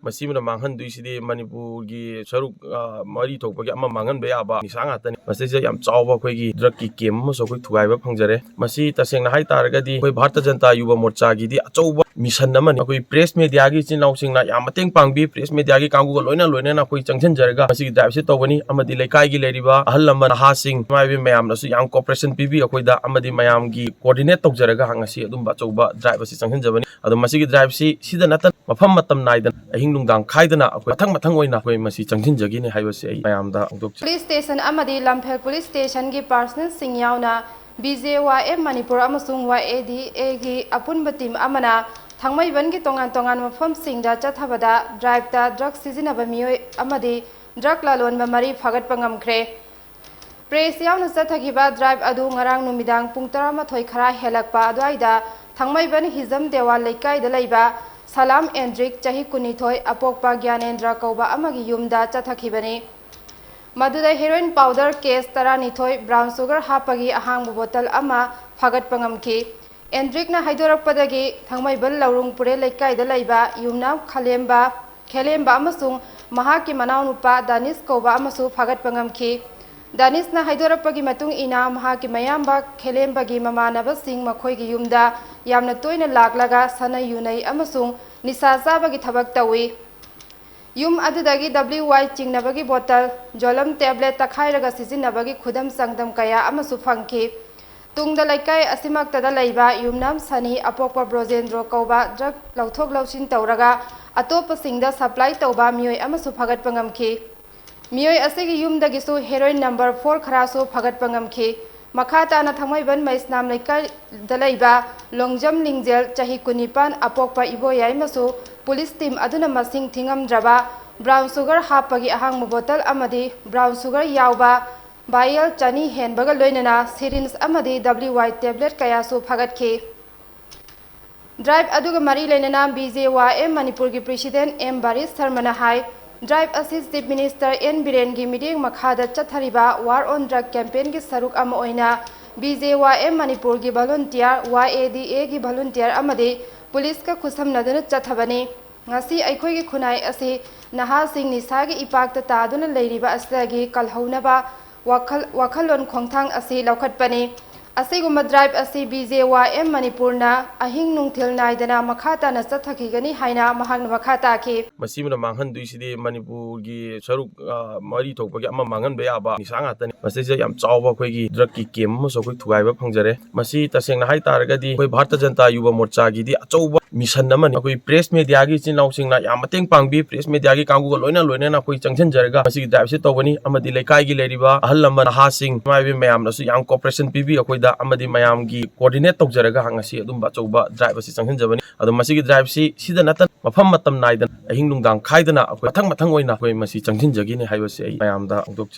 ꯃꯁꯤꯃꯅ ꯃꯥꯡꯍꯟꯗꯣꯏꯁꯤꯗꯤ ꯃꯅꯤꯄꯨꯔꯒꯤ ꯁꯔꯨꯛ ꯃꯔꯤ ꯊꯣꯛꯄꯒꯤ ꯑꯃ ꯃꯥꯡꯍꯟꯕ ꯌꯥꯕ ꯅꯤꯁꯥ ꯉꯥꯛꯇꯅꯤ ꯃꯁꯤꯁꯦ ꯌꯥꯝ ꯆꯥꯎꯕ ꯑꯩꯈꯣꯏꯒꯤ ꯗ꯭ꯔꯒꯀꯤ ꯀꯦꯝ ꯑꯃꯁꯨ ꯑꯩꯈꯣꯏ ꯊꯨꯒꯥꯏꯕ ꯐꯪꯖꯔꯦ ꯃꯁꯤ ꯇꯁꯦꯡꯅ ꯍꯥꯏꯇꯥꯔꯒꯗꯤ ꯑꯩꯈꯣꯏ ꯚꯥꯔꯠꯇ ꯖꯅꯇꯥ ꯌꯨꯕ ꯃꯣꯔꯆꯥꯒꯤꯗꯤ ꯑꯆꯧꯕ ꯃꯤꯁꯟ ꯑꯃꯅꯤ ꯑꯩꯈꯣꯏ ꯄ꯭ꯔꯦꯁ ꯃꯦꯗꯤꯌꯥꯒꯤ ꯏꯆꯤꯟ ꯏꯅꯥꯎꯁꯤꯡꯅ ꯌꯥꯝ ꯃꯇꯦꯡ ꯄꯥꯡꯕꯤ ꯄ꯭ꯔꯦꯁ ꯃꯦꯗꯤꯌꯥꯒꯤ ꯀꯥꯡꯕꯨꯒ ꯂꯣꯏꯅꯅ ꯑꯩꯈꯣꯏ ꯆꯪꯁꯤꯟꯖꯔꯒ ꯃꯁꯤꯒꯤ ꯗ꯭ꯔꯥꯏꯕꯁꯤ ꯇꯧꯕꯅꯤ ꯑꯃꯗꯤ ꯂꯩꯀꯥꯏꯒꯤ ꯂꯩꯔꯤꯕ ꯑꯍꯜ ꯂꯃꯟ ꯅꯍꯥꯁꯤꯡ ꯃꯥꯏꯕꯤ ꯃꯌꯥꯝꯅꯁꯨ ꯌꯥꯝ ꯀooperation ꯄꯤꯕꯤ ꯑꯩꯈꯣꯏꯗ ꯑꯃꯗꯤ ꯃꯌꯥꯝꯒꯤ coordinate ꯇꯧꯖꯔꯒ ꯉꯁꯤ ꯑꯗꯨꯝꯕ ꯑꯆꯧꯕ ꯗ꯭ꯔꯥꯏꯕ ꯑꯁꯤ ꯆꯪꯁꯤꯟꯖꯕꯅꯤ ꯑꯗꯣ ꯃꯁꯤꯒꯤ ꯗ꯭ꯔꯥꯏꯕꯁꯤ ꯁꯤꯗ ꯅꯠꯇꯅ ꯃꯐꯝ ꯃꯇꯝ ꯅꯥꯏꯗꯅ ꯑꯍꯤꯡ ꯅꯨꯡꯗꯥꯡ ꯈꯥꯏꯗꯅ ꯑꯩꯈꯣꯏ ꯃꯊꯪ ꯑꯣꯏꯅ ꯑꯩꯈꯣꯏ ꯃꯁꯤ ꯆꯪꯁꯤꯟꯖꯒꯤꯅꯤ ꯍꯥꯏꯕꯁꯤ ꯑꯩ ꯃꯌꯥꯝꯗ ꯐꯣꯡꯗꯣꯛꯆꯔꯤ ꯄꯨꯂꯤꯁ ꯁ꯭ꯇꯦꯁꯟ ꯑꯃꯗꯤ ꯂꯝꯐꯦꯜ ꯄꯨꯂꯤꯁ ꯁ꯭ꯇꯦꯁꯟꯒꯤ ꯄꯥꯔꯁꯅꯦꯜꯁꯤꯡ ꯌꯥꯎꯅ BJYM ꯃꯅꯤꯄꯨꯔ ꯑꯃꯁꯨꯡ YADAꯒꯤ ꯑꯄꯨꯟꯕ ꯇꯤꯝ ꯑꯃꯅ ꯊꯥꯡꯃꯩꯕꯟꯒꯤ ꯇꯣꯉꯥꯟ ꯃꯐꯝꯁꯤꯡꯗ ꯆꯠꯊꯕꯗ ꯗ꯭ꯔꯥꯏꯕꯇ ꯗ꯭ꯔꯒ ꯁꯤꯖꯤꯟꯅꯕ ꯃꯤꯑꯣꯏ ꯑꯃꯗꯤ ꯗ꯭ꯔꯒ ꯂꯂꯣꯟꯕ 3 ꯐꯥꯒꯠꯄ ꯉꯝꯈ꯭ꯔꯦ ꯄ꯭ꯔꯦꯁ ꯌꯥꯎꯅ ꯆꯠꯊꯈꯤꯕ ꯗ꯭ꯔꯥꯏꯕ ꯑꯗꯨ ꯉꯔꯥꯡ ꯅꯨꯃꯤꯗꯥꯡ ꯄꯨꯡ 11 ꯈꯔ ꯍꯦꯜꯂꯛꯄ ꯑꯗꯨꯋꯥꯏꯗ ꯊꯥꯡꯃꯩꯕꯟ ꯍꯤꯖꯝ ꯗꯦꯋꯥꯜ ꯂꯩꯀꯥꯏꯗ ꯂꯩꯕ ꯁꯂꯥꯝ ꯑꯦꯟꯗ꯭ꯔꯤꯛ ꯆꯍꯤ 12 ꯑꯄꯣꯛꯄ ꯒ꯭ꯌꯥꯅꯦꯟꯗ꯭ꯔ ꯀꯧꯕ ꯑꯃꯒꯤ ꯌꯨꯝꯗ ꯆꯠꯊꯈꯤꯕꯅꯤ ꯃꯗꯨꯗ heroin powder case 12 brown sugar ꯍꯥꯞꯄꯒꯤ ꯑꯍꯥꯡꯕ ꯕꯣꯇꯜ ꯑꯃ ꯐꯥꯒꯠꯄ ꯉꯝꯈꯤ ꯑꯦꯟꯗ꯭ꯔꯤꯛꯅ ꯍꯥꯏꯗꯣꯔꯛꯄꯗꯒꯤ ꯊꯥꯡꯃꯩꯕꯟ ꯂꯧꯔꯨꯡ ꯄꯨꯔꯦ ꯂꯩꯀꯥꯏꯗ ꯂꯩꯕ ꯌꯨꯝꯅꯥꯝ ꯈꯦꯂꯦꯝꯕ ꯑꯃꯁꯨꯡ ꯃꯍꯥꯛꯀꯤ ꯃꯅꯥꯎꯅꯨꯄꯥ ꯗꯥꯅꯤꯁ ꯀꯧꯕ ꯑꯃꯁꯨ ꯐꯥꯒꯠꯄ ꯉꯝꯈꯤ ꯗꯥꯅꯤꯁꯅ ꯍꯥꯏꯗꯣꯔꯛꯄꯒꯤ ꯃꯇꯨꯡ ꯏꯟꯅ ꯃꯍꯥꯛꯀꯤ ꯃꯌꯥꯝꯕ ꯈꯦꯂꯦꯝꯕꯒꯤ ꯃꯃꯥꯟꯅꯕꯁꯤꯡ ꯃꯈꯣꯏꯒꯤ ꯌꯨꯝꯗ ꯌꯥꯝꯅ ꯇꯣꯏꯅ ꯂꯥꯛꯂꯒ ꯁꯅꯩ ꯌꯨꯅꯩ ꯑꯃꯁꯨꯡ ꯅꯤꯁꯥ ꯆꯥꯕꯒꯤ ꯊꯕꯛ ꯇꯧꯏ ꯌꯨꯝ ꯑꯗꯨꯗꯒꯤ WY ꯆꯤꯡꯅꯕꯒꯤ ꯕꯣꯇꯜ ꯖꯣꯂꯝ ꯇꯦꯕ꯭ꯂꯦꯠ ꯇꯛꯈꯥꯏꯔꯒ ꯁꯤꯖꯤꯟꯅꯕꯒꯤ ꯈꯨꯗꯝ ꯆꯥꯡꯗꯝ ꯀꯌꯥ ꯑꯃꯁꯨ ꯐꯪꯈꯤ ꯇꯨꯡꯗ ꯂꯩꯀꯥꯏ ꯑꯁꯤꯃꯛꯇꯗ ꯂꯩꯕ ꯌꯨꯝꯅꯥꯝ ꯁꯅꯤ ꯑꯄꯣꯛꯄ ꯕ꯭ꯔꯣꯖꯦꯟꯗ꯭ꯔꯣ ꯀꯧꯕ ꯗ꯭ꯔꯒ ꯂꯧꯊꯣꯛ ꯂꯧꯁꯤꯟ ꯇꯧꯔꯒ ꯑꯇꯣꯞꯄꯁꯤꯡꯗ ꯁꯄ꯭ꯂꯥꯏ ꯇꯧꯕ ꯃꯤꯑꯣꯏ ꯑꯃꯁꯨ ꯐꯥꯒꯠꯄ ꯉꯝꯈꯤ ꯃꯤꯑꯣꯏ ꯑꯁꯤꯒꯤ ꯌꯨꯝꯗꯒꯤꯁꯨ ꯍꯦꯔꯣꯏꯟ ꯅꯝꯕꯔ 4 ꯈꯔꯁꯨ ꯐꯥꯒꯠꯄ ꯉꯝꯈꯤ ꯃꯈꯥ ꯇꯥꯅ ꯊꯥꯡꯃꯩꯕꯟ ꯃꯩꯁꯅꯥꯝ ꯂꯩꯀꯥꯏꯗ ꯂꯩꯕ ꯂꯣꯡꯖꯝ ꯂꯤꯡꯖꯦꯜ ꯆꯍꯤ 19 ꯑꯄꯣꯛꯄ ꯏꯕꯣꯌꯥꯏꯃꯁꯨ ꯄꯨꯂꯤꯁ ꯇꯤꯝ ꯑꯗꯨꯅ ꯃꯁꯤꯡ ꯊꯤꯉꯝꯗ꯭ꯔꯕ ꯕ꯭ꯔꯥꯎꯟ ꯁꯨꯒꯔ ꯍꯥꯞꯄꯒꯤ ꯑꯍꯥꯡꯕ ꯕꯣꯇꯜ ꯑꯃꯗꯤ ꯕ꯭ꯔꯥꯎꯟ ꯁꯨꯒꯔ ꯌꯥꯎꯕ ꯚꯥꯏꯌꯦꯜ 200 ꯍꯦꯟꯕꯒ ꯂꯣꯏꯅꯅ सिरिंज अमदी WY टेबलेट कयासु फगतखी ड्राइव अदुगा मरी लेनना BJYM मणिपुर की प्रेसिडेंट M बारिश शर्मा हाई ड्राइव असी चीफ मिनिस्टर N बिरेन की मीटिंग मखादा चथरिबा वार ऑन ड्रग कैंपेन की सरुक अम ओइना BJYM मणिपुर की वॉलंटियर YADA की वॉलंटियर अमदी पुलिस का खुसमनदुना चथबनी ngasi aikhoi gi khunai asi naha sing nisagi ipak ta taduna leiriba asagi kalhaunaba wakhalon khongthang asi laukhatpani asiguma drive asi BJYM manipurna ahing nungthil naidana makhata na chathakigani haina mahakna makhata ki masimuna manghanduisidi manipurgi saruk mari thokpagi ama manghanba yaba nisa ngatani masise yam chawba khoigi drugki kem amaso khoi thugaiba phangjare masi tasengna hai taragadi khoi bharata janata yuba morcha gi di achauba mission amani khoi press media gi chinnausingna yam mateng pangbi press media gi kangu loina khoi changjanjaraga masi drive se tawbani amadi laikai gi leriba ahal lamban nahasing maibi mayamnasu yam cooperation pibi akoida amadi mayamgi coordinate tawjaraga ngasi adumba achauba drive asi changjanjabani ado masigi drive si sida natan mapham matam naidana ahing nungdang khaidana akoi mathang oina akoi masi changjinjagini haibase ai mayamda ongdok